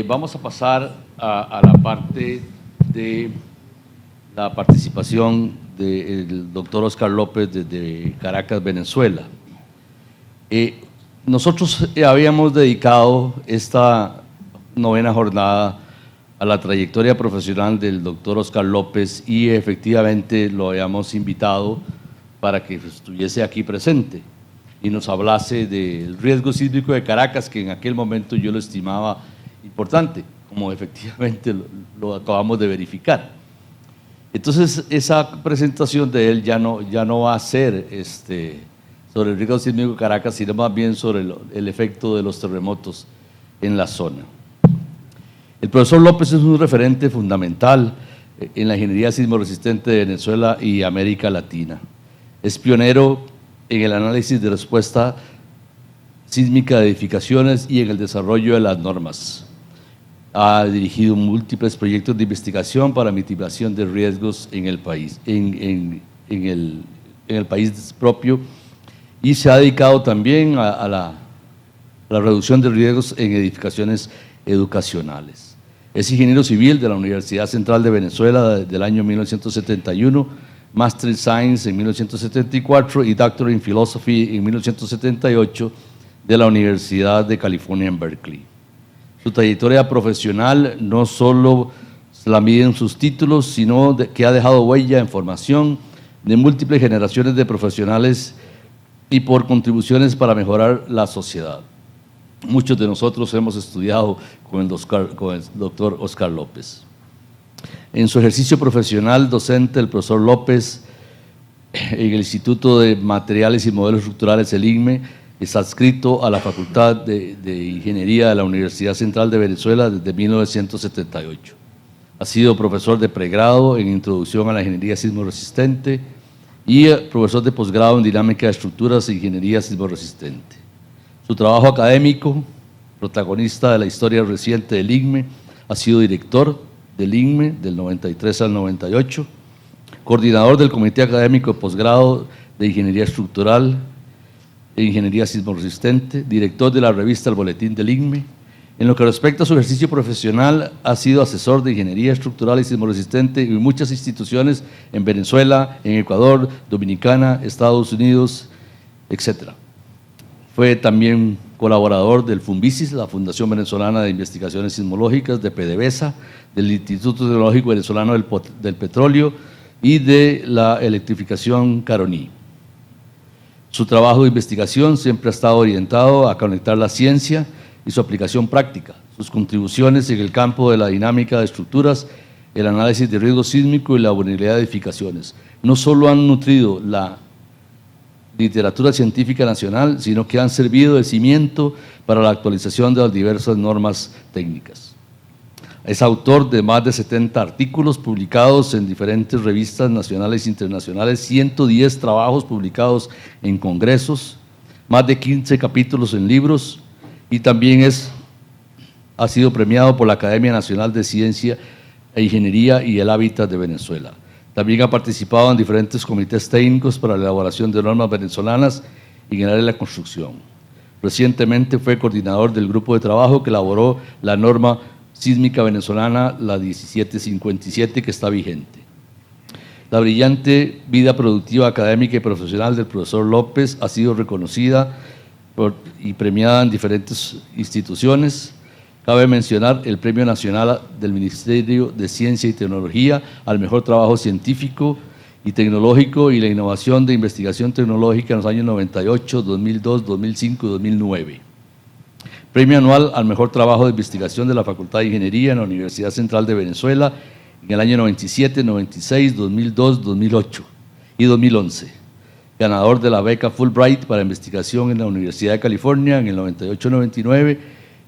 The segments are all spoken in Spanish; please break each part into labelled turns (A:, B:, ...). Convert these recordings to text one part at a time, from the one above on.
A: Vamos a pasar a la parte de la participación del doctor Oscar López desde Caracas, Venezuela. Nosotros habíamos dedicado esta novena jornada a la trayectoria profesional del doctor Oscar López y efectivamente lo habíamos invitado para que estuviese aquí presente y nos hablase del riesgo sísmico de Caracas, que en aquel momento yo lo estimaba importante, como efectivamente lo acabamos de verificar. Entonces, esa presentación de él ya no va a ser sobre el riesgo sísmico de Caracas, sino más bien sobre el efecto de los terremotos en la zona. El profesor López es un referente fundamental en la ingeniería sismoresistente de Venezuela y América Latina. Es pionero en el análisis de respuesta sísmica de edificaciones y en el desarrollo de las normas. Ha dirigido múltiples proyectos de investigación para mitigación de riesgos en el país, en el país propio, y se ha dedicado también a la reducción de riesgos en edificaciones educacionales. Es ingeniero civil de la Universidad Central de Venezuela desde el año 1971, Master in Science en 1974 y Doctor in Philosophy en 1978 de la Universidad de California en Berkeley. Su trayectoria profesional no solo la mide en sus títulos, sino que ha dejado huella en formación de múltiples generaciones de profesionales y por contribuciones para mejorar la sociedad. Muchos de nosotros hemos estudiado con el doctor Oscar López. En su ejercicio profesional docente, el profesor López, en el Instituto de Materiales y Modelos Estructurales, el INME, es adscrito a la Facultad de Ingeniería de la Universidad Central de Venezuela desde 1978. Ha sido profesor de pregrado en Introducción a la Ingeniería Sismoresistente y profesor de posgrado en Dinámica de Estructuras e Ingeniería Sismoresistente. Su trabajo académico, protagonista de la historia reciente del INME, ha sido director del INME del 93 al 98, coordinador del Comité Académico de Posgrado de Ingeniería Estructural e Ingeniería Sismoresistente, director de la revista El Boletín del INME. En lo que respecta a su ejercicio profesional, ha sido asesor de Ingeniería Estructural y Sismoresistente en muchas instituciones en Venezuela, en Ecuador, Dominicana, Estados Unidos, etc. Fue también colaborador del FUNVISIS, la Fundación Venezolana de Investigaciones Sismológicas, de PDVSA, del Instituto Tecnológico Venezolano del Petróleo y de la Electrificación Caroní. Su trabajo de investigación siempre ha estado orientado a conectar la ciencia y su aplicación práctica. Sus contribuciones en el campo de la dinámica de estructuras, el análisis de riesgo sísmico y la vulnerabilidad de edificaciones no solo han nutrido la literatura científica nacional, sino que han servido de cimiento para la actualización de las diversas normas técnicas. Es autor de más de 70 artículos publicados en diferentes revistas nacionales e internacionales, 110 trabajos publicados en congresos, más de 15 capítulos en libros y también ha sido premiado por la Academia Nacional de Ciencia e Ingeniería y el Hábitat de Venezuela. También ha participado en diferentes comités técnicos para la elaboración de normas venezolanas y en el área de la construcción. Recientemente fue coordinador del grupo de trabajo que elaboró la norma sísmica venezolana, la 1757, que está vigente. La brillante vida productiva, académica y profesional del profesor López ha sido reconocida y premiada en diferentes instituciones. Cabe mencionar el Premio Nacional del Ministerio de Ciencia y Tecnología al mejor trabajo científico y tecnológico y la innovación de investigación tecnológica en los años 98, 2002, 2005 y 2009. Premio anual al mejor trabajo de investigación de la Facultad de Ingeniería en la Universidad Central de Venezuela en el año 97, 96, 2002, 2008 y 2011. Ganador de la beca Fulbright para investigación en la Universidad de California en el 98-99,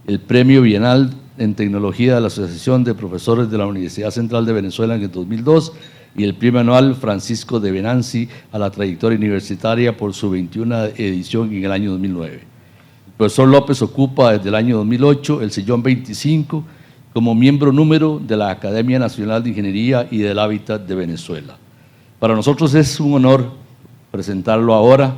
A: el Premio Bienal en Tecnología de la Asociación de Profesores de la Universidad Central de Venezuela en el 2002 y el Premio Anual Francisco de Venanzi a la trayectoria universitaria por su 21 edición en el año 2009. El profesor López ocupa desde el año 2008 el sillón 25 como miembro número de la Academia Nacional de Ingeniería y del Hábitat de Venezuela. Para nosotros es un honor presentarlo ahora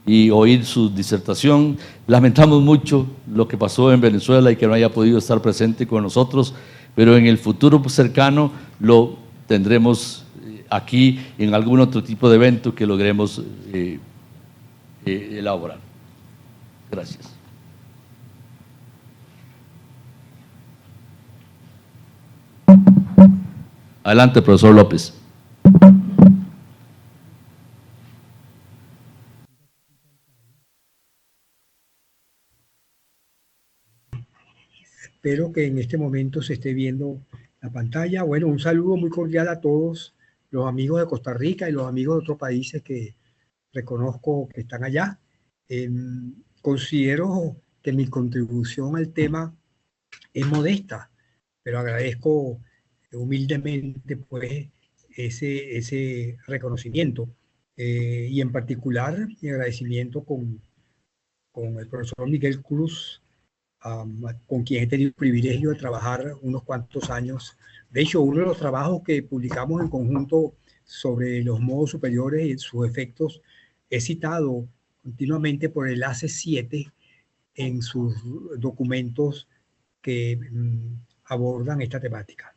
A: y oír su disertación. Lamentamos mucho lo que pasó en Venezuela y que no haya podido estar presente con nosotros, pero en el futuro cercano lo tendremos aquí en algún otro tipo de evento que logremos elaborar. Gracias. Adelante, profesor López.
B: Espero que en este momento se esté viendo la pantalla. Bueno, un saludo muy cordial a todos los amigos de Costa Rica y los amigos de otros países que reconozco que están allá. Considero que mi contribución al tema es modesta, pero agradezco humildemente pues ese reconocimiento y en particular mi agradecimiento con el profesor Miguel Cruz, con quien he tenido el privilegio de trabajar unos cuantos años. De hecho, uno de los trabajos que publicamos en conjunto sobre los modos superiores y sus efectos es citado continuamente por el ACE7 en sus documentos que abordan esta temática.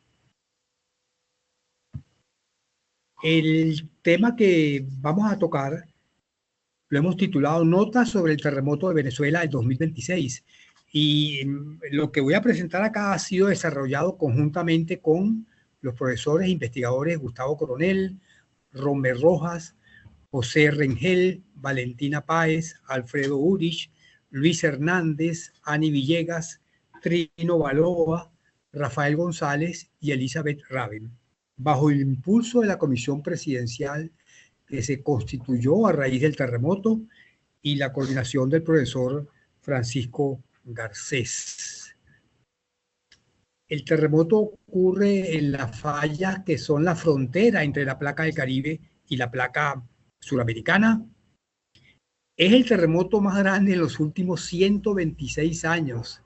B: El tema que vamos a tocar lo hemos titulado Notas sobre el terremoto de Venezuela del 2026. Y lo que voy a presentar acá ha sido desarrollado conjuntamente con los profesores e investigadores Gustavo Coronel, Romer Rojas, José Rengel, Valentina Páez, Alfredo Urich, Luis Hernández, Ani Villegas, Trino Balova, Rafael González y Elizabeth Raven, bajo el impulso de la Comisión Presidencial que se constituyó a raíz del terremoto y la coordinación del profesor Francisco Garcés. El terremoto ocurre en las fallas que son la frontera entre la placa del Caribe y la placa suramericana. Es el terremoto más grande en los últimos 126 años.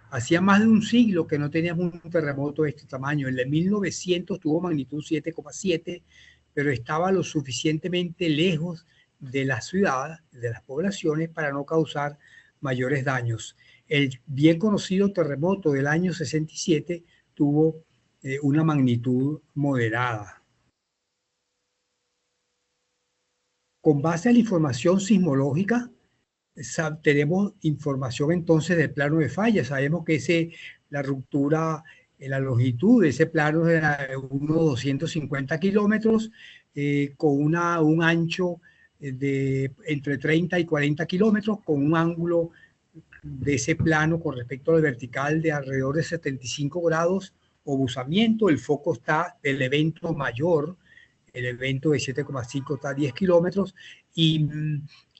B: Hacía más de un siglo que no teníamos un terremoto de este tamaño. En el 1900 tuvo magnitud 7,7, pero estaba lo suficientemente lejos de la ciudad, de las poblaciones, para no causar mayores daños. El bien conocido terremoto del año 67 tuvo una magnitud moderada. Con base a la información sismológica, tenemos información entonces del plano de falla. Sabemos que la ruptura en la longitud de ese plano era de unos 250 kilómetros, con un ancho de entre 30 y 40 kilómetros, con un ángulo de ese plano con respecto al vertical de alrededor de 75 grados, obusamiento. El foco está del evento mayor, el evento de 7,5 está a 10 kilómetros, y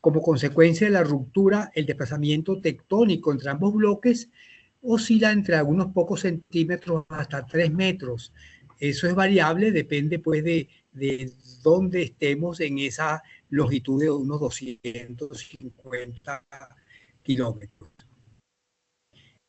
B: como consecuencia de la ruptura, el desplazamiento tectónico entre ambos bloques oscila entre algunos pocos centímetros hasta 3 metros. Eso es variable, depende pues de dónde estemos en esa longitud de unos 250 kilómetros.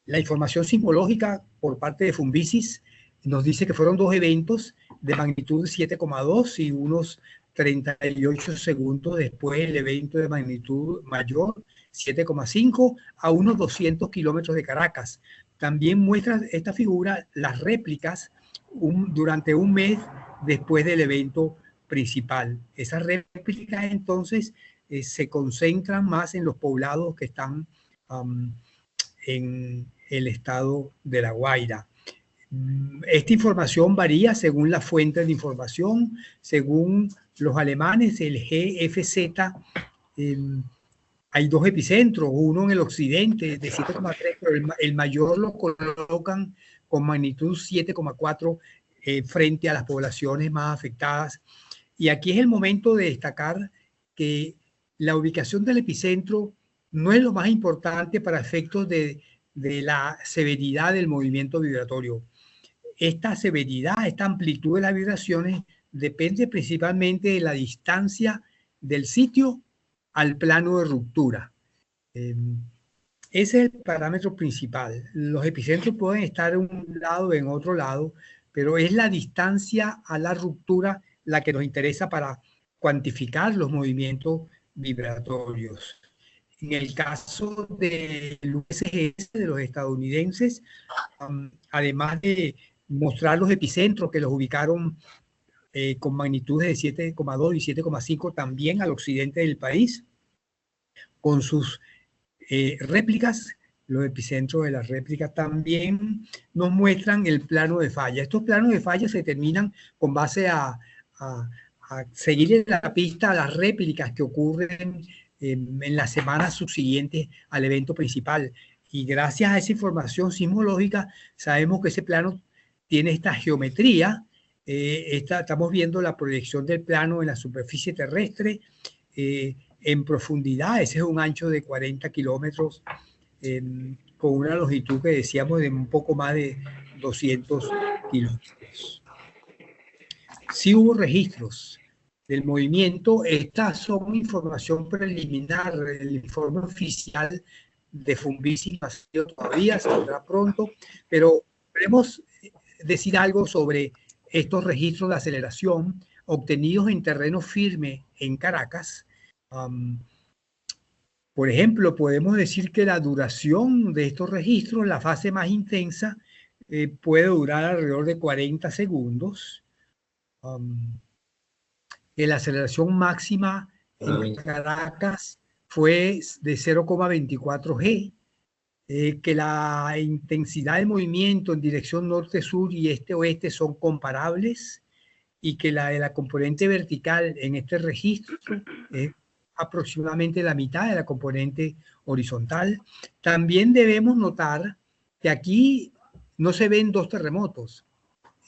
B: La información sismológica por parte de Fumbisis nos dice que fueron dos eventos de magnitud 7,2 y unos 38 segundos después el evento de magnitud mayor 7,5 a unos 200 kilómetros de Caracas. También muestra esta figura las réplicas durante un mes después del evento principal. Esas réplicas entonces se concentran más en los poblados que están en el estado de La Guaira. Esta información varía según la fuente de información. Según los alemanes, el GFZ, hay dos epicentros, uno en el occidente de 7,3, pero el mayor lo colocan con magnitud 7,4 frente a las poblaciones más afectadas. Y aquí es el momento de destacar que la ubicación del epicentro no es lo más importante para efectos de la severidad del movimiento vibratorio. Esta severidad, esta amplitud de las vibraciones depende principalmente de la distancia del sitio al plano de ruptura. Ese es el parámetro principal. Los epicentros pueden estar en un lado o en otro lado, pero es la distancia a la ruptura la que nos interesa para cuantificar los movimientos vibratorios. En el caso del USGS de los estadounidenses, además de mostrar los epicentros que los ubicaron con magnitudes de 7,2 y 7,5 también al occidente del país, con sus réplicas, los epicentros de las réplicas también nos muestran el plano de falla. Estos planos de falla se determinan con base a seguir en la pista a las réplicas que ocurren en las semanas subsiguientes al evento principal. Y gracias a esa información sismológica sabemos que ese plano tiene esta geometría. Estamos viendo la proyección del plano en la superficie terrestre en profundidad. Ese es un ancho de 40 kilómetros con una longitud que decíamos de un poco más de 200 kilómetros. Sí hubo registros del movimiento. Estas son información preliminar. El informe oficial de Funvisi no ha sido todavía, saldrá pronto, pero queremos decir algo sobre estos registros de aceleración obtenidos en terreno firme en Caracas. Por ejemplo, podemos decir que la duración de estos registros, la fase más intensa, puede durar alrededor de 40 segundos. La aceleración máxima en Caracas fue de 0,24 G, que la intensidad de movimiento en dirección norte-sur y este-oeste son comparables y que la de la componente vertical en este registro es aproximadamente la mitad de la componente horizontal. También debemos notar que aquí no se ven dos terremotos.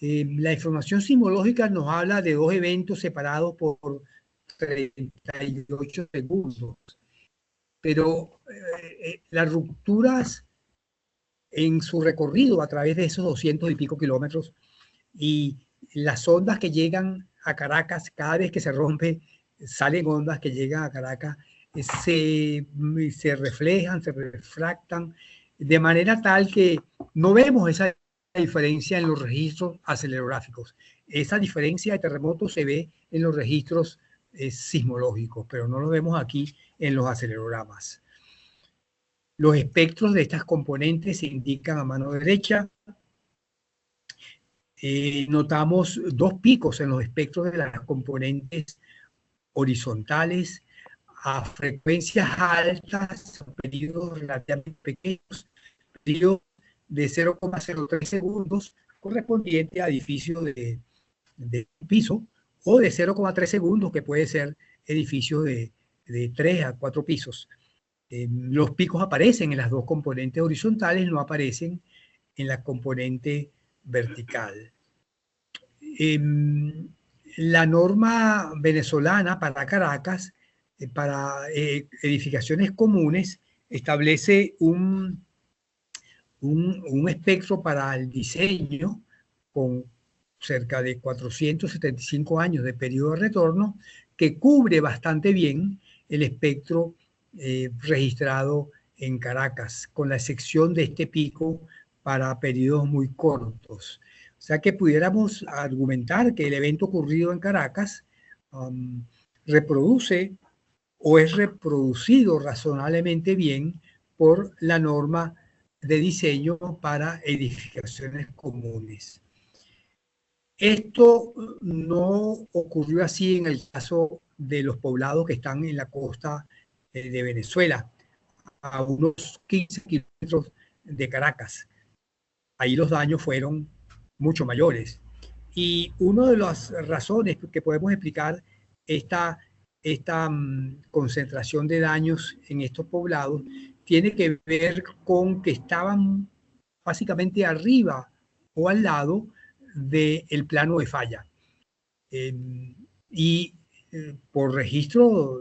B: La información sismológica nos habla de dos eventos separados por 38 segundos, pero las rupturas en su recorrido a través de esos 200 y pico kilómetros y las ondas que llegan a Caracas, cada vez que se rompe, salen ondas que llegan a Caracas, se reflejan, se refractan, de manera tal que no vemos esa diferencia en los registros acelerográficos. Esa diferencia de terremotos se ve en los registros sismológicos, pero no lo vemos aquí en los acelerogramas. Los espectros de estas componentes se indican a mano derecha. Notamos dos picos en los espectros de las componentes horizontales a frecuencias altas, periodos relativamente pequeños, periodos de 0,03 segundos correspondiente a edificios de piso, o de 0,3 segundos que puede ser edificios de 3 a 4 pisos. Los picos aparecen en las dos componentes horizontales, no aparecen en la componente vertical. La norma venezolana para Caracas, para edificaciones comunes, establece un espectro para el diseño con cerca de 475 años de periodo de retorno que cubre bastante bien el espectro registrado en Caracas, con la excepción de este pico para periodos muy cortos. O sea que pudiéramos argumentar que el evento ocurrido en Caracas reproduce o es reproducido razonablemente bien por la norma de diseño para edificaciones comunes. Esto no ocurrió así en el caso de los poblados que están en la costa de Venezuela, a unos 15 kilómetros de Caracas. Ahí los daños fueron mucho mayores. Y una de las razones que podemos explicar esta concentración de daños en estos poblados tiene que ver con que estaban básicamente arriba o al lado del plano de falla. Por registro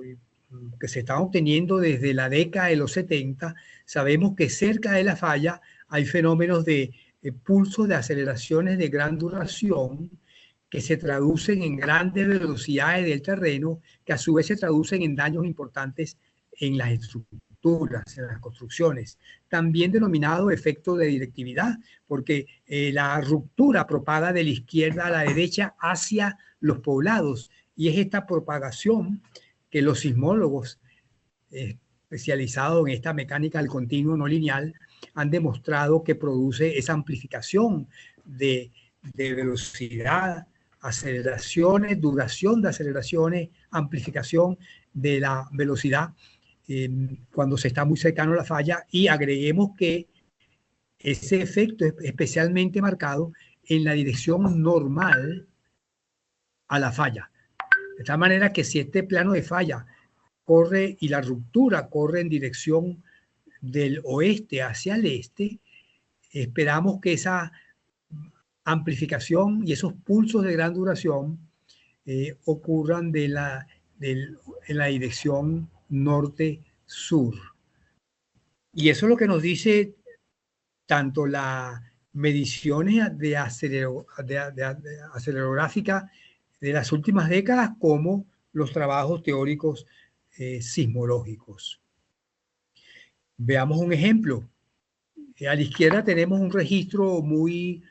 B: que se están obteniendo desde la década de los 70, sabemos que cerca de la falla hay fenómenos de pulsos de aceleraciones de gran duración que se traducen en grandes velocidades del terreno, que a su vez se traducen en daños importantes en las estructuras, en las construcciones. También denominado efecto de directividad, porque la ruptura propaga de la izquierda a la derecha hacia los poblados, y es esta propagación que los sismólogos especializados en esta mecánica del continuo no lineal han demostrado que produce esa amplificación de velocidad, aceleraciones, duración de aceleraciones, amplificación de la velocidad cuando se está muy cercano a la falla, y agreguemos que ese efecto es especialmente marcado en la dirección normal a la falla. De tal manera que si este plano de falla corre y la ruptura corre en dirección del oeste hacia el este, esperamos que esa amplificación y esos pulsos de gran duración ocurran en la dirección norte-sur. Y eso es lo que nos dice tanto las mediciones de acelerográfica de las últimas décadas como los trabajos teóricos sismológicos. Veamos un ejemplo. A la izquierda tenemos un registro muy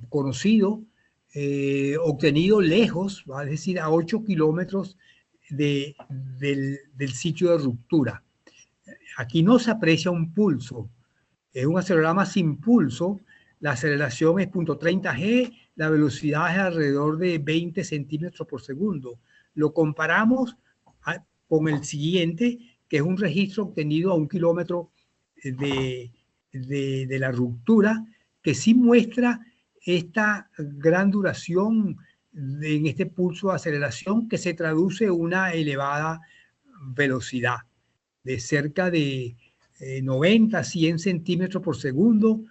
B: conocido, obtenido lejos, es decir, a 8 kilómetros del sitio de ruptura. Aquí no se aprecia un pulso, es un acelerograma sin pulso, la aceleración es 0.30 G, la velocidad es alrededor de 20 centímetros por segundo. Lo comparamos con el siguiente, que es un registro obtenido a 1 kilómetro de la ruptura, que sí muestra esta gran duración en este pulso de aceleración, que se traduce en una elevada velocidad de cerca de 90 a 100 centímetros por segundo,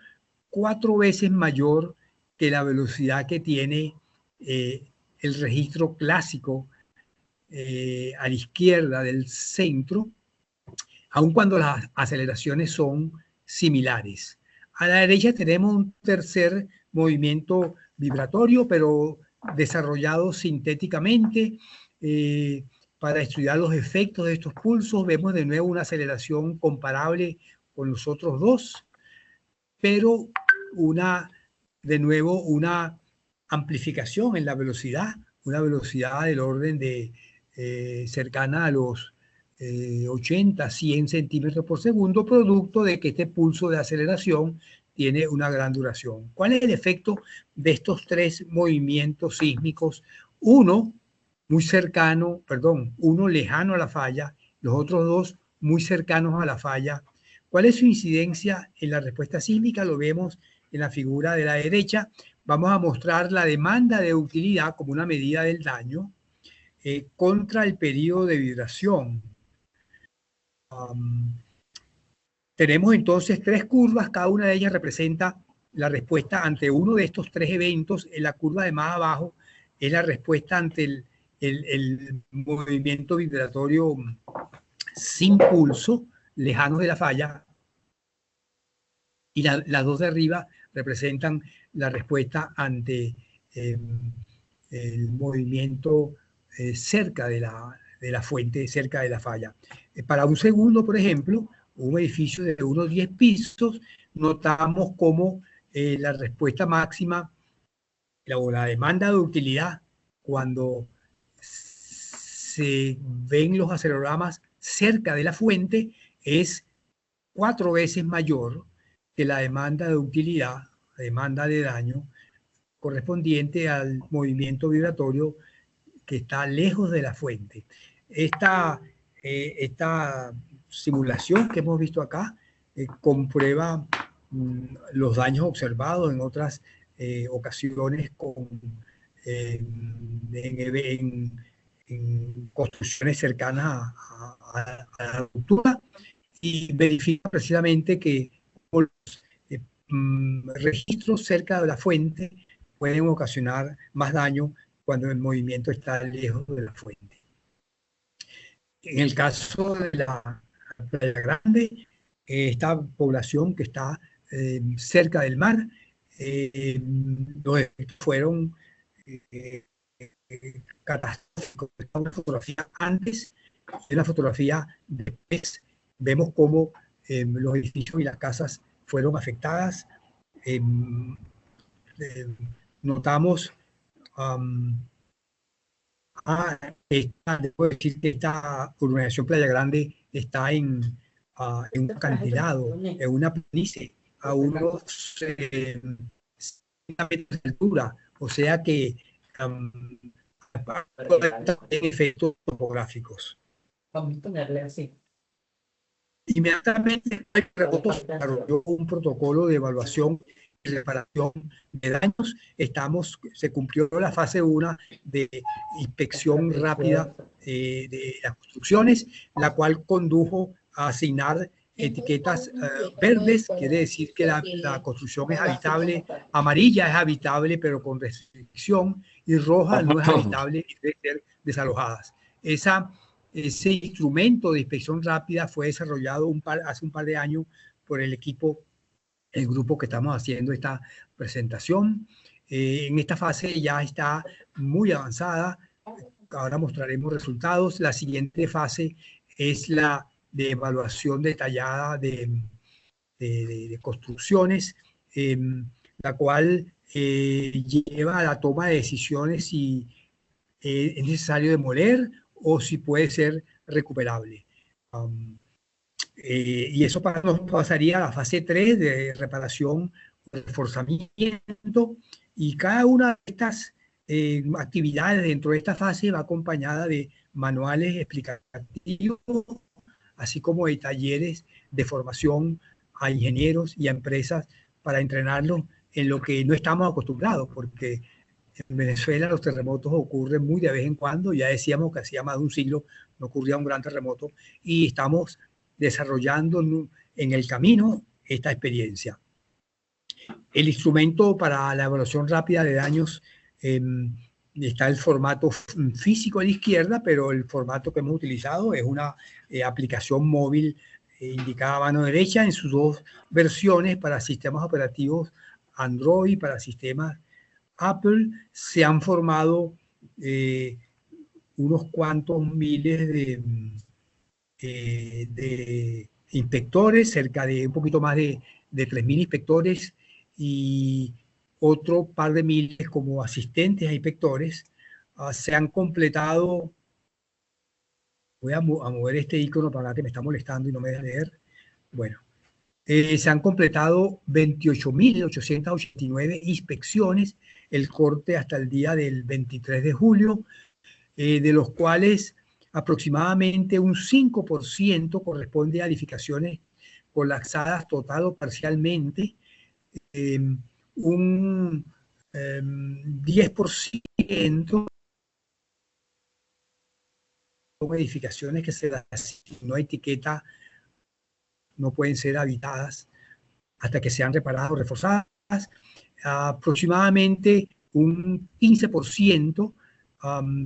B: 4 veces mayor que la velocidad que tiene el registro clásico a la izquierda del centro, aun cuando las aceleraciones son similares. A la derecha tenemos un tercer movimiento vibratorio, pero desarrollado sintéticamente para estudiar los efectos de estos pulsos. Vemos de nuevo una aceleración comparable con los otros dos, pero de nuevo una amplificación en la velocidad, una velocidad del orden de cercana a los 80, 100 centímetros por segundo, producto de que este pulso de aceleración tiene una gran duración. ¿Cuál es el efecto de estos tres movimientos sísmicos? Uno lejano a la falla, los otros dos muy cercanos a la falla. ¿Cuál es su incidencia en la respuesta sísmica? Lo vemos en la figura de la derecha. Vamos a mostrar la demanda de utilidad como una medida del daño contra el periodo de vibración. Tenemos entonces tres curvas, cada una de ellas representa la respuesta ante uno de estos tres eventos. En la curva de más abajo es la respuesta ante el movimiento vibratorio sin pulso, lejanos de la falla, y las dos de arriba representan la respuesta ante el movimiento cerca de la fuente, cerca de la falla. Para un segundo, por ejemplo, un edificio de unos 10 pisos, notamos cómo la respuesta máxima o la demanda de utilidad, cuando se ven los acelerogramas cerca de la fuente, es 4 veces mayor que la demanda de utilidad, la demanda de daño, correspondiente al movimiento vibratorio que está lejos de la fuente. Esta simulación que hemos visto acá comprueba los daños observados en otras ocasiones en construcciones cercanas a la ruptura, y verifica precisamente que los registros cerca de la fuente pueden ocasionar más daño cuando el movimiento está lejos de la fuente. En el caso de la Playa Grande, esta población que está cerca del mar, los efectos fueron catastróficos. Esta es una fotografía antes y una fotografía después. Vemos cómo los edificios y las casas fueron afectadas. Notamos Debo decir que esta urbanización Playa Grande está en un acantilado, en una planicie, a unos 60 metros de altura, o sea que um, efectos topográficos.
C: Vamos a ponerle así.
B: Inmediatamente el terremoto se desarrolló un protocolo de evaluación y reparación de daños. Se cumplió la fase 1 de inspección rápida de las construcciones, la cual condujo a asignar etiquetas verdes, quiere decir que la construcción es habitable, amarilla es habitable pero con restricción, y roja no es habitable y debe ser desalojadas. Ese instrumento de inspección rápida fue desarrollado hace un par de años por el grupo que estamos haciendo esta presentación. En esta fase ya está muy avanzada. Ahora mostraremos resultados. La siguiente fase es la de evaluación detallada de construcciones, la cual lleva a la toma de decisiones si es necesario demoler o si puede ser recuperable. Y eso nos pasaría a la fase 3 de reparación, reforzamiento, y cada una de estas actividades dentro de esta fase va acompañada de manuales explicativos, así como de talleres de formación a ingenieros y a empresas para entrenarlos en lo que no estamos acostumbrados, porque en Venezuela los terremotos ocurren muy de vez en cuando. Ya decíamos que hacía más de un siglo no ocurría un gran terremoto y estamos desarrollando en el camino esta experiencia. El instrumento para la evaluación rápida de daños está el formato físico a la izquierda, pero el formato que hemos utilizado es una aplicación móvil indicada a mano derecha en sus dos versiones para sistemas operativos Android, para sistemas Apple. Se han formado unos cuantos miles de inspectores, cerca de un poquito más de 3.000 inspectores y otro par de miles como asistentes a inspectores. Se han completado, voy a mover este icono para que me está molestando y no me deja leer. Bueno, se han completado 28.889 inspecciones, el corte hasta el día del 23 de julio, de los cuales aproximadamente un 5% corresponde a edificaciones colapsadas total o parcialmente, un 10% son edificaciones que se dan no etiqueta, no pueden ser habitadas hasta que sean reparadas o reforzadas. Aproximadamente un 15%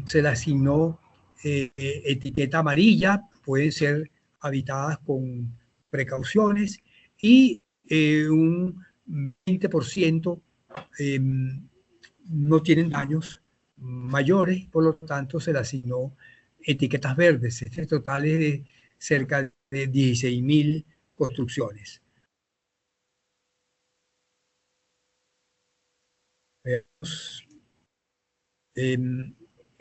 B: se le asignó etiqueta amarilla, pueden ser habitadas con precauciones, y un 20% no tienen daños mayores, por lo tanto se le asignó etiquetas verdes. Este total es de cerca de 16.000 construcciones.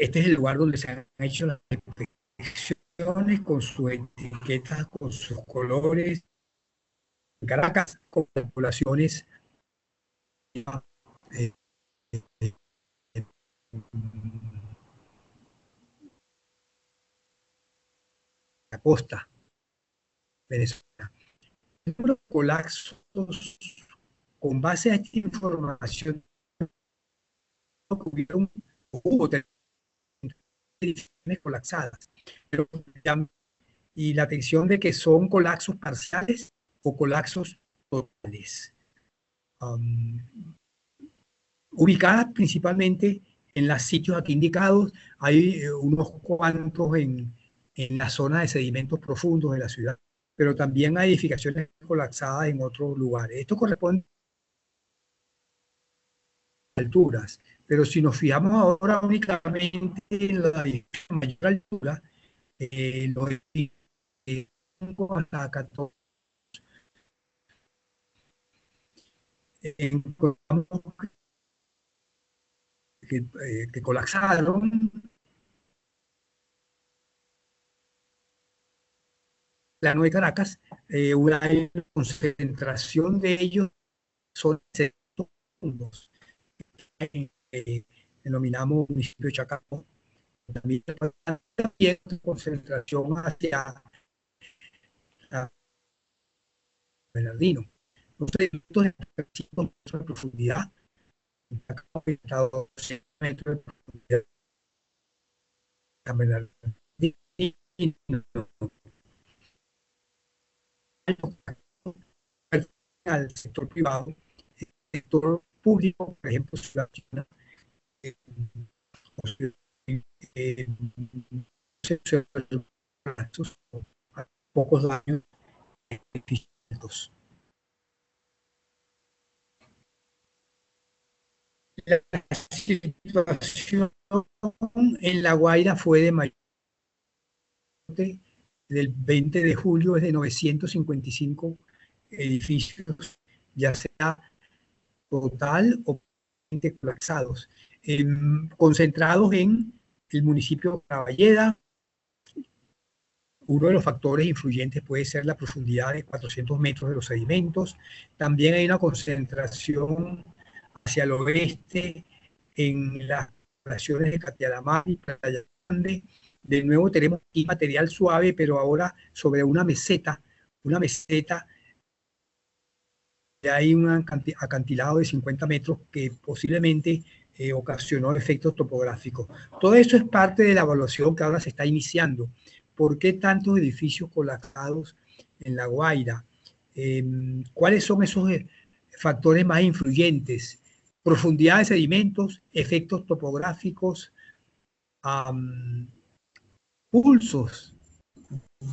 B: Este es el lugar donde se han hecho las inspecciones con sus etiquetas, con sus colores. En Caracas, con poblaciones eh, la costa, Venezuela. El número de colapsos, con base a esta información, hubo edificaciones colapsadas, pero, y la atención de que son colapsos parciales o colapsos totales. Ubicadas principalmente en los sitios aquí indicados, hay unos cuantos en la zona de sedimentos profundos de la ciudad, pero también hay edificaciones colapsadas en otros lugares. Esto corresponde a alturas, pero si nos fijamos ahora únicamente en la mayor altura, los hasta 14, encontramos que colapsaron plano de Caracas, una concentración de ellos son segundos. Denominamos municipio de Chacao, también concentración hacia Bernardino. Los productos de profundidad, Chacao está a 200 metros de profundidad. Al sector privado, el sector público, por ejemplo, Ciudad China, pocos daños. La situación en La Guaira fue de mayor del 20 de julio, es de 955 edificios, ya sea total o colapsados, concentrados en el municipio de Caballeda. Uno de los factores influyentes puede ser la profundidad de 400 metros de los sedimentos. También hay una concentración hacia el oeste en las poblaciones de Catialamar y Playa Grande. De nuevo tenemos aquí material suave, pero ahora sobre una meseta hay un acantilado de 50 metros que posiblemente ocasionó efectos topográficos. Todo eso es parte de la evaluación que ahora se está iniciando. ¿Por qué tantos edificios colapsados en La Guaira? ¿Cuáles son esos factores más influyentes? Profundidad de sedimentos, efectos topográficos, pulsos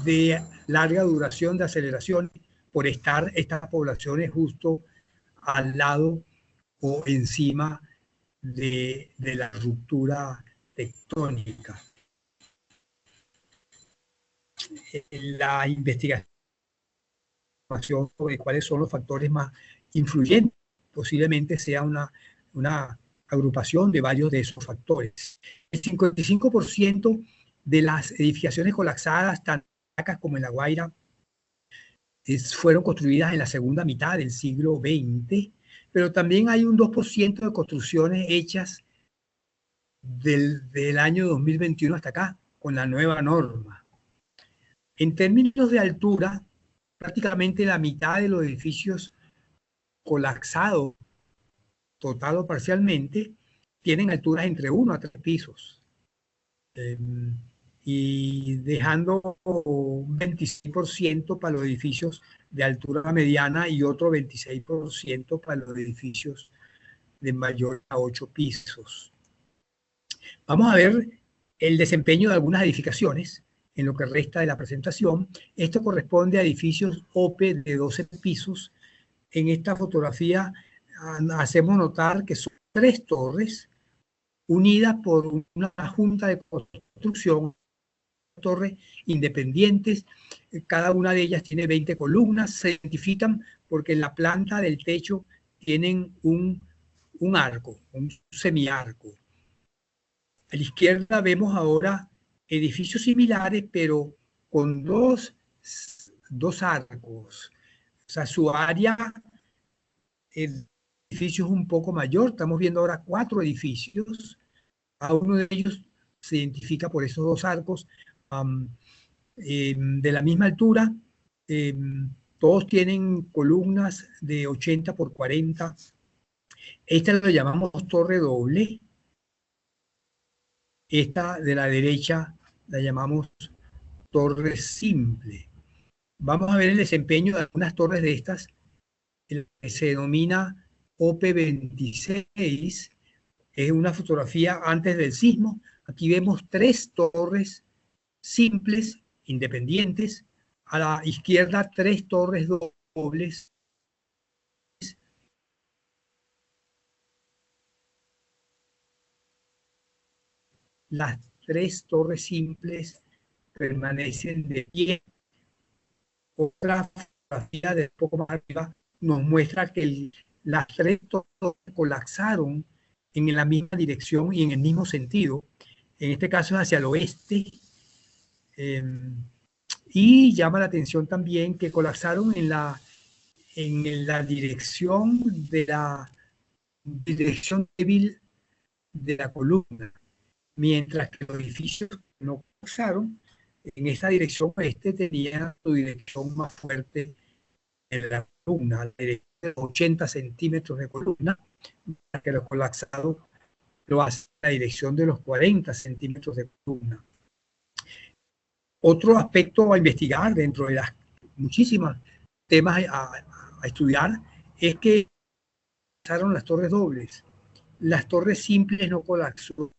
B: de larga duración de aceleración por estar estas poblaciones justo al lado o encima de la ruptura tectónica. La investigación sobre cuáles son los factores más influyentes posiblemente sea una agrupación de varios de esos factores. El 55% de las edificaciones colapsadas, tanto en Caracas como en La Guaira, fueron construidas en la segunda mitad del siglo XX, pero también hay un 2% de construcciones hechas del año 2021 hasta acá, con la nueva norma. En términos de altura, prácticamente la mitad de los edificios colapsados, total o parcialmente, tienen alturas entre 1 a 3 pisos. Y dejando un 26% para los edificios de altura mediana y otro 26% para los edificios de mayor a 8 pisos. Vamos a ver el desempeño de algunas edificaciones en lo que resta de la presentación. Esto corresponde a edificios OPE de 12 pisos. En esta fotografía hacemos notar que son 3 torres unidas por una junta de construcción, torres independientes. Cada una de ellas tiene 20 columnas. Se identifican porque en la planta del techo tienen un arco, un semiarco. A la izquierda vemos ahora edificios similares, pero con dos arcos. O sea, su área, el edificio es un poco mayor. Estamos viendo ahora 4 edificios. Cada uno de ellos se identifica por esos 2 arcos. De la misma altura, todos tienen columnas de 80 por 40. Esta lo llamamos torre doble. Esta de la derecha la llamamos torre simple. Vamos a ver el desempeño de algunas torres de estas, el que se denomina OP26. Es una fotografía antes del sismo. Aquí vemos 3 torres simples, independientes. A la izquierda, 3 torres dobles. Las 3 torres simples permanecen de pie. Otra fotografía de poco más arriba nos muestra que las 3 torres colapsaron en la misma dirección y en el mismo sentido. En este caso es hacia el oeste. Y llama la atención también que colapsaron en la dirección dirección débil de la columna, mientras que los edificios no colapsaron en esa dirección oeste tenían su dirección más fuerte en la columna, la dirección de 80 centímetros de columna, mientras que los colapsados lo hace la dirección de los 40 centímetros de columna. Otro aspecto a investigar dentro de las muchísimas temas a estudiar es que colapsaron las torres dobles. Las torres simples no colapsó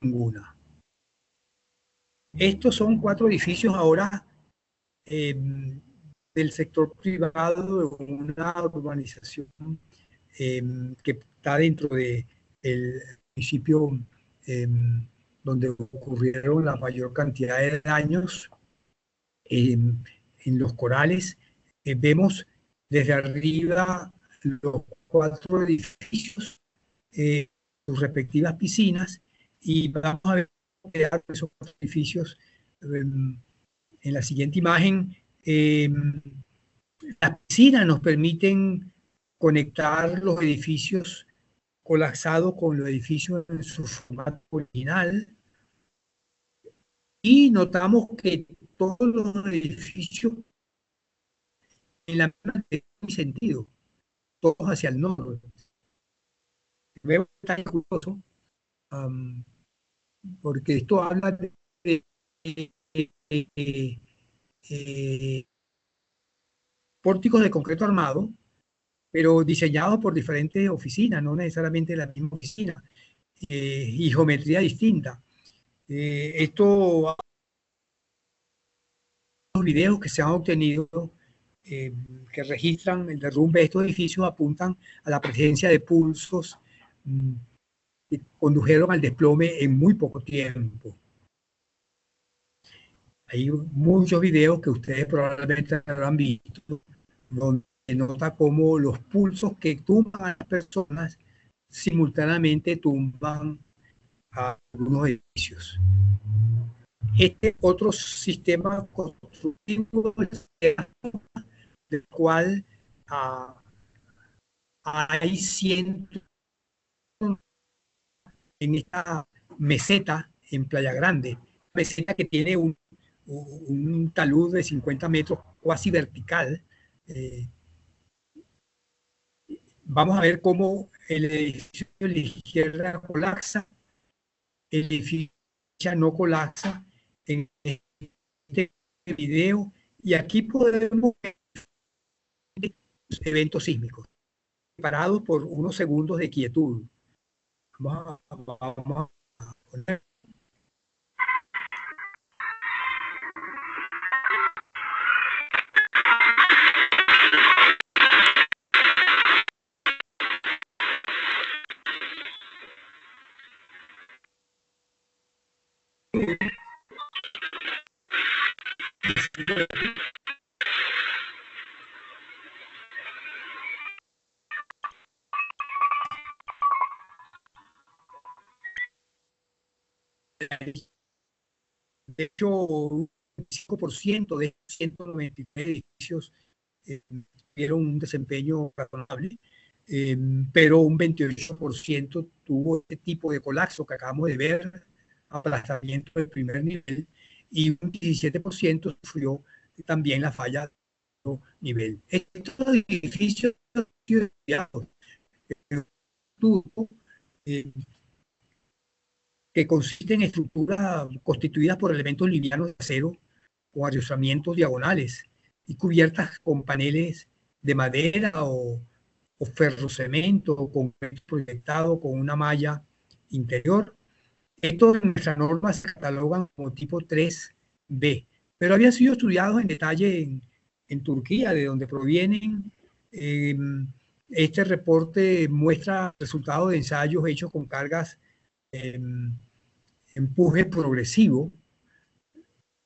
B: ninguna. Estos son 4 edificios ahora del sector privado de una urbanización que está dentro del municipio donde ocurrieron la mayor cantidad de daños. En los corales vemos desde arriba los 4 edificios, sus respectivas piscinas, y vamos a ver esos 4 edificios en la siguiente imagen. Las piscinas nos permiten conectar los edificios colapsados con los edificios en su formato original, y notamos que todos los edificios en la misma sentido, todos hacia el norte. Veo que está curioso, porque esto habla de pórticos de concreto armado, pero diseñados por diferentes oficinas, no necesariamente la misma oficina, y geometría distinta. Esto, los videos que se han obtenido que registran el derrumbe de estos edificios apuntan a la presencia de pulsos que condujeron al desplome en muy poco tiempo. Hay muchos videos que ustedes probablemente habrán visto, donde se nota cómo los pulsos que tumban a las personas simultáneamente tumban a algunos edificios. Este otro sistema constructivo del cual hay cientos en esta meseta en Playa Grande, meseta que tiene un talud de 50 metros cuasi vertical. Vamos a ver cómo el edificio de la izquierda colapsa, el edificio no colapsa en este video, y aquí podemos ver eventos sísmicos separados por unos segundos de quietud. Vamos a poner. De hecho, un 5% de 193 edificios tuvieron un desempeño razonable, pero un 28% tuvo este tipo de colapso que acabamos de ver, aplastamiento del primer nivel, y un 17% sufrió también la falla de segundo nivel. Estos edificios han sido estudiados que consisten en estructuras constituidas por elementos livianos de acero con arrozamientos diagonales y cubiertas con paneles de madera o ferrocemento o concreto proyectado con una malla interior. Estos en nuestra norma se catalogan como tipo 3B, pero habían sido estudiados en detalle en Turquía, de donde provienen. Este reporte muestra resultados de ensayos hechos con cargas empuje progresivo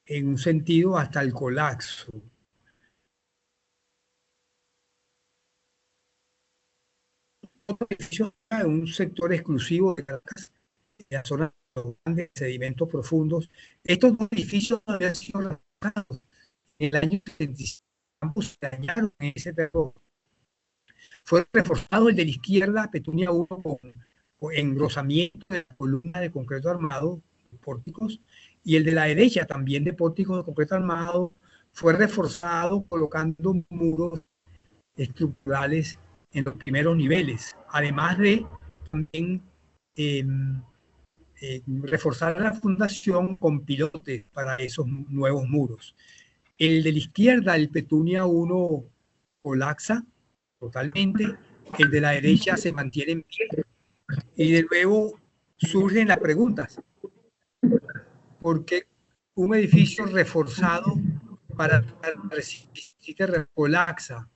B: en un sentido hasta el colapso. Otro edificio en un sector exclusivo de Caracas, en la zona de sedimentos profundos. Estos dos edificios habían sido reportados En el año 75 ambos se dañaron en ese terremoto. Fue reforzado el de la izquierda, Petunia 1, con engrosamiento de la columna de concreto armado, pórticos, y el de la derecha, también de pórticos de concreto armado, fue reforzado colocando muros estructurales en los primeros niveles, además de también reforzar la fundación con pilotes para esos nuevos muros. El de la izquierda, el Petunia 1, colapsa totalmente, el de la derecha se mantiene en pie. Y de nuevo surgen las preguntas. ¿Por qué un edificio reforzado para resistir colapsa?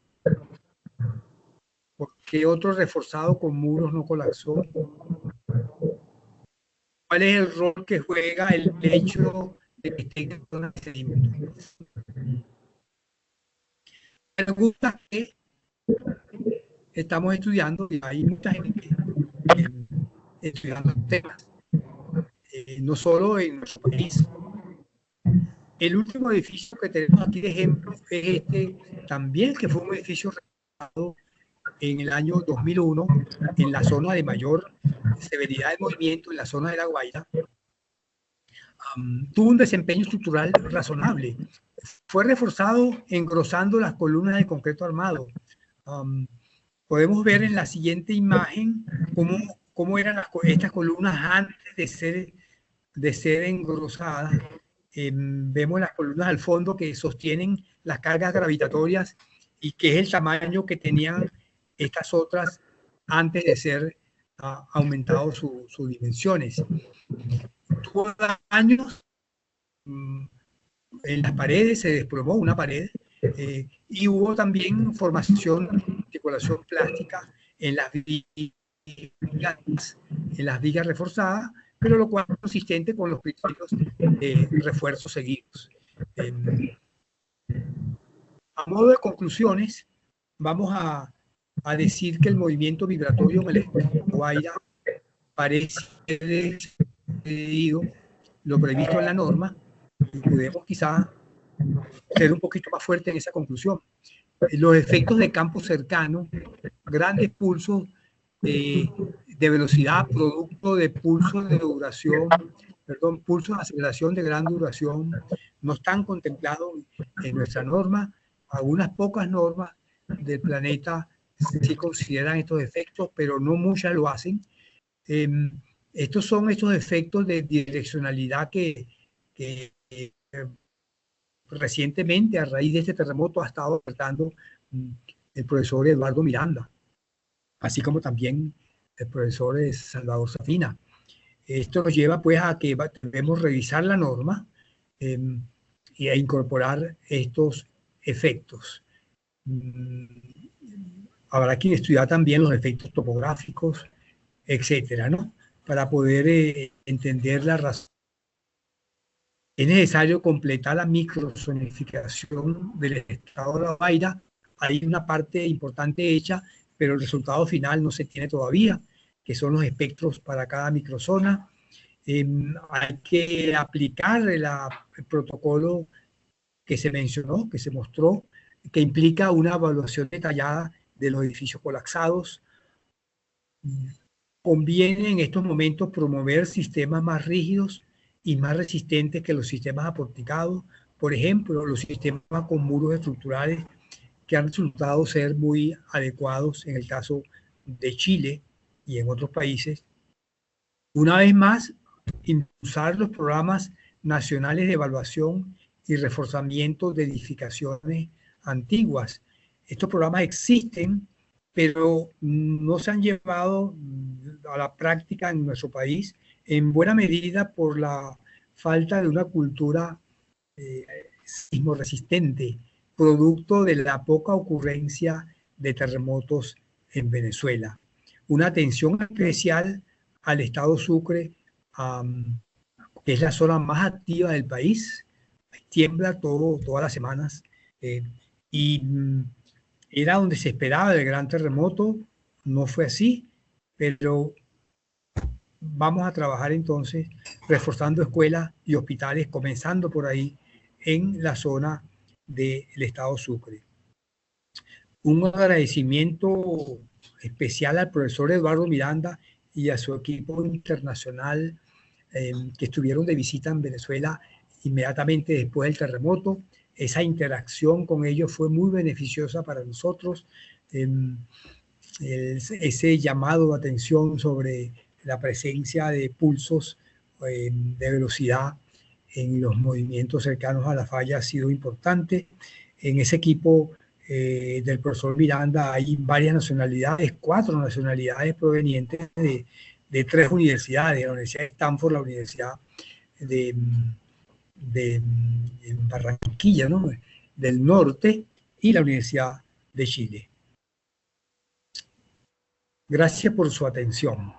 B: ¿Por qué otro reforzado con muros no colapsó? ¿Cuál es el rol que juega el hecho de que esté en zona de sedimento? Me gusta que estamos estudiando, y hay mucha gente estudiando temas, no solo en nuestro país. El último edificio que tenemos aquí de ejemplo es este también, que fue un edificio realizado en el año 2001 en la zona de mayor severidad de movimiento, en la zona de La Guaira. Tuvo un desempeño estructural razonable. Fue reforzado engrosando las columnas de concreto armado. Podemos ver en la siguiente imagen cómo eran estas columnas antes de ser engrosadas. Vemos las columnas al fondo que sostienen las cargas gravitatorias y que es el tamaño que tenían estas otras antes de ser aumentado sus dimensiones. Tuvo daños en las paredes, se desplomó una pared, y hubo también formación de articulación plástica en las vigas reforzadas, pero lo cual es consistente con los principios de refuerzos seguidos. A modo de conclusiones, vamos a decir que el movimiento vibratorio en el estado de La Guaira parece excedido lo previsto en la norma, y podemos quizá ser un poquito más fuerte en esa conclusión. Los efectos de campo cercano, grandes pulsos de velocidad, producto de pulsos de duración, pulsos de aceleración de gran duración, no están contemplados en nuestra norma. Algunas pocas normas del planeta sí consideran estos efectos, pero no muchas lo hacen. Estos son estos efectos de direccionalidad que recientemente, a raíz de este terremoto, ha estado tratando el profesor Eduardo Miranda, así como también el profesor Salvador Safina. Esto nos lleva pues a que debemos revisar la norma y a incorporar estos efectos. Habrá que estudiar también los efectos topográficos, etcétera, ¿no? Para poder entender la razón. Es necesario completar la microzonificación del estado de La Guaira. Hay una parte importante hecha, pero el resultado final no se tiene todavía, que son los espectros para cada microzona. Hay que aplicar el protocolo que se mencionó, que se mostró, que implica una evaluación detallada de los edificios colapsados. Conviene en estos momentos promover sistemas más rígidos y más resistentes que los sistemas aporticados. Por ejemplo, los sistemas con muros estructurales, que han resultado ser muy adecuados en el caso de Chile y en otros países. Una vez más, impulsar los programas nacionales de evaluación y reforzamiento de edificaciones antiguas. Estos programas existen, pero no se han llevado a la práctica en nuestro país, en buena medida por la falta de una cultura sismo resistente, producto de la poca ocurrencia de terremotos en Venezuela. Una atención especial al estado Sucre, que es la zona más activa del país. Tiembla todas las semanas, y era donde se esperaba el gran terremoto. No fue así, pero vamos a trabajar entonces reforzando escuelas y hospitales, comenzando por ahí en la zona del estado Sucre. Un agradecimiento especial al profesor Eduardo Miranda y a su equipo internacional que estuvieron de visita en Venezuela inmediatamente después del terremoto. Esa interacción con ellos fue muy beneficiosa para nosotros. Ese llamado de atención sobre la presencia de pulsos de velocidad en los movimientos cercanos a la falla ha sido importante. En ese equipo del profesor Miranda hay varias nacionalidades, 4 nacionalidades provenientes de 3 universidades: la Universidad de Stanford, la Universidad de Barranquilla, ¿no?, del Norte, y la Universidad de Chile. Gracias por su atención.